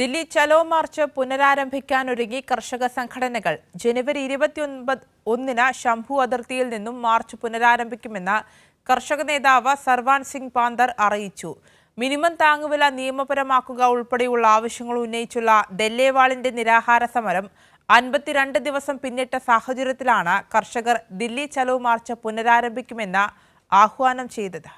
ദില്ലി ചലോ March പുനരാരംഭിക്കാനൊരുങ്ങി കർഷക സംഘടനകൾ. ജനുവരി 21-ന് ശംഭു അതിർത്തിയിൽ നിന്നും മാർച്ച് പുനരാരംഭിക്കുമെന്ന് കർഷക നേതാവ് സർവാൻ സിംഗ് പാന്തർ അറിയിച്ചു. മിനിമം താങ്ങുവില നിയമപരമാക്കുക ഉൾപ്പെടെയുള്ള ആവശ്യങ്ങൾ ഉന്നയിച്ചുള്ള ദല്ലേവാളിന്റെ നിരാഹാര സമരം 52 ദിവസം പിന്നിട്ട സാഹചര്യത്തിലാണ് കർഷകർ ദില്ലി ചലോ മാർച്ച് പുനരാരംഭിക്കുമെന്ന് ആഹ്വാനം ചെയ്തത്.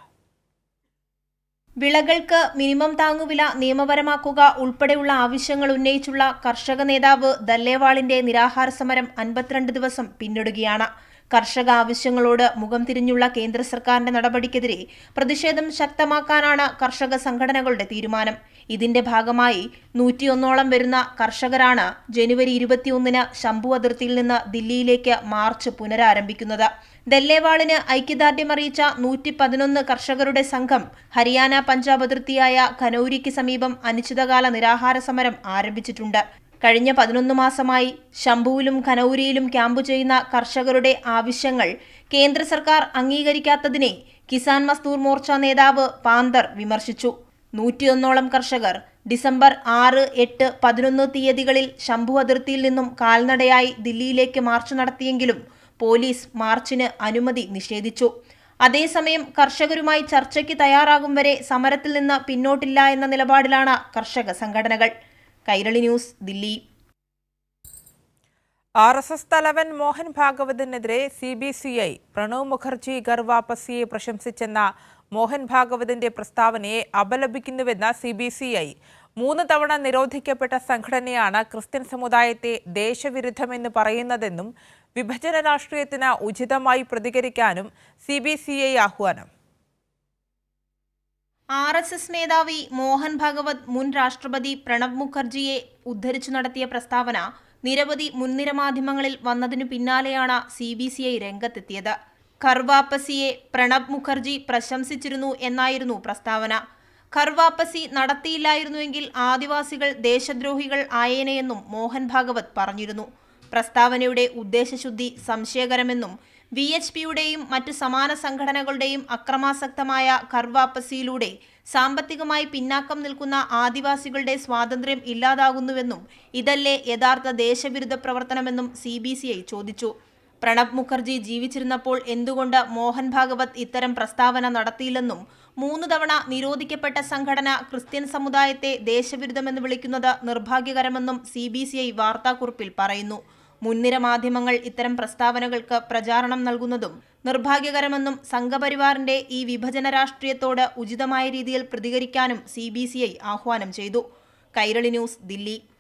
വിളകൾക്ക് മിനിമം താങ്ങുവില നിയമപരമാക്കുക ഉൾപ്പെടെയുള്ള ആവശ്യങ്ങൾ ഉന്നയിച്ചുള്ള കർഷക നേതാവ് ദല്ലേവാളിന്റെ നിരാഹാര സമരം 52 ദിവസം പിന്നിടുകയാണ്. കർഷക ആവശ്യങ്ങളോട് മുഖം തിരിഞ്ഞുള്ള കേന്ദ്ര സർക്കാരിന്റെ നടപടിക്കെതിരെ പ്രതിഷേധം ശക്തമാക്കാനാണ് കർഷക സംഘടനകളുടെ തീരുമാനം. ഇതിന്റെ ഭാഗമായി 101ഓളം വരുന്ന കർഷകരാണ് ജനുവരി 21-ന് ശംഭു അതിർത്തിയിൽ നിന്ന് ദില്ലിയിലേക്ക് മാർച്ച് പുനരാരംഭിക്കുന്നത്. ദല്ലേവാളിന് ഐക്യദാർഢ്യം അറിയിച്ച 111 കർഷകരുടെ സംഘം ഹരിയാന പഞ്ചാബ് അതിർത്തിയായ ഖനൌരിക്ക് സമീപം അനിശ്ചിതകാല നിരാഹാര സമരം ആരംഭിച്ചിട്ടുണ്ട്. കഴിഞ്ഞ 11 മാസമായി ശംഭുവിലും ഖനൌരിയിലും ക്യാമ്പ് ചെയ്യുന്ന കർഷകരുടെ ആവശ്യങ്ങൾ കേന്ദ്ര സർക്കാർ അംഗീകരിക്കാത്തതിനെ കിസാൻ മസ്ദൂർ മോർച്ച നേതാവ് പാന്തർ വിമർശിച്ചു. 101ഓളം കർഷകർ ഡിസംബർ 6, 8, 11 തീയതികളിൽ ശംഭു അതിർത്തിയിൽ നിന്നും കാൽനടയായി ദില്ലിയിലേക്ക് മാർച്ച് നടത്തിയെങ്കിലും പോലീസ് മാർച്ചിന് അനുമതി നിഷേധിച്ചു. അതേസമയം കർഷകരുമായി ചർച്ചയ്ക്ക് തയ്യാറാകും വരെ സമരത്തിൽ നിന്ന് പിന്നോട്ടില്ല എന്ന നിലപാടിലാണ് കർഷക സംഘടനകൾ. കൈരളി ന്യൂസ്, ദില്ലി. RSS തലവൻ മോഹൻ ഭാഗവതിനെതിരെ CBCI പ്രണവ് മുഖർജി ഗർവാപസിയെ പ്രശംസിച്ചെന്ന മോഹൻ ഭാഗവതിന്റെ പ്രസ്താവനയെ അപലപിക്കുന്നുവെന്ന CBCI 3 തവണ നിരോധിക്കപ്പെട്ട സംഘടനയാണ് ക്രിസ്ത്യൻ സമുദായത്തെ ദേശവിരുദ്ധമെന്ന് പറയുന്നതെന്നും വിഭജന രാഷ്ട്രീയത്തിന് ഉചിതമായി പ്രതികരിക്കാനും CBCI ആഹ്വാനം. RSS മേധാവി മോഹൻ ഭാഗവത് മുൻ രാഷ്ട്രപതി പ്രണബ് മുഖർജിയെ ഉദ്ധരിച്ചു നടത്തിയ പ്രസ്താവന നിരവധി മുൻനിര മാധ്യമങ്ങളിൽ വന്നതിനു പിന്നാലെയാണ് CBCI രംഗത്തെത്തിയത്. ഖർവാപസിയെ പ്രണബ് മുഖർജി പ്രശംസിച്ചിരുന്നു എന്നായിരുന്നു പ്രസ്താവന. ഖർവാപസി നടത്തിയില്ലായിരുന്നുവെങ്കിൽ ആദിവാസികൾ ദേശദ്രോഹികൾ ആയേനെയെന്നും മോഹൻ ഭാഗവത് പറഞ്ഞിരുന്നു. പ്രസ്താവനയുടെ ഉദ്ദേശശുദ്ധി സംശയകരമെന്നും VHPയുടെയും മറ്റ് സമാന സംഘടനകളുടെയും അക്രമാസക്തമായ ഖർവാപസിയിലൂടെ സാമ്പത്തികമായി പിന്നാക്കം നിൽക്കുന്ന ആദിവാസികളുടെ സ്വാതന്ത്ര്യം ഇല്ലാതാകുന്നുവെന്നും ഇതല്ലേ യഥാർത്ഥ ദേശവിരുദ്ധ പ്രവർത്തനമെന്നും CBCI ചോദിച്ചു. പ്രണബ് മുഖർജി ജീവിച്ചിരുന്നപ്പോൾ എന്തുകൊണ്ട് മോഹൻ ഭാഗവത് ഇത്തരം പ്രസ്താവന നടത്തിയില്ലെന്നും 3 തവണ നിരോധിക്കപ്പെട്ട സംഘടന ക്രിസ്ത്യൻ സമുദായത്തെ ദേശവിരുദ്ധമെന്ന് വിളിക്കുന്നത് നിർഭാഗ്യകരമെന്നും CBCI വാർത്താക്കുറിപ്പിൽ പറയുന്നു. മുൻനിര മാധ്യമങ്ങൾ ഇത്തരം പ്രസ്താവനകൾക്ക് പ്രചാരണം നൽകുന്നതും നിർഭാഗ്യകരമെന്നും സംഘപരിവാറിന്റെ ഈ വിഭജന രാഷ്ട്രീയത്തോട് ഉചിതമായ രീതിയിൽ പ്രതികരിക്കാനും CBCI ആഹ്വാനം ചെയ്തു. കൈരളി ന്യൂസ്, ദില്ലി.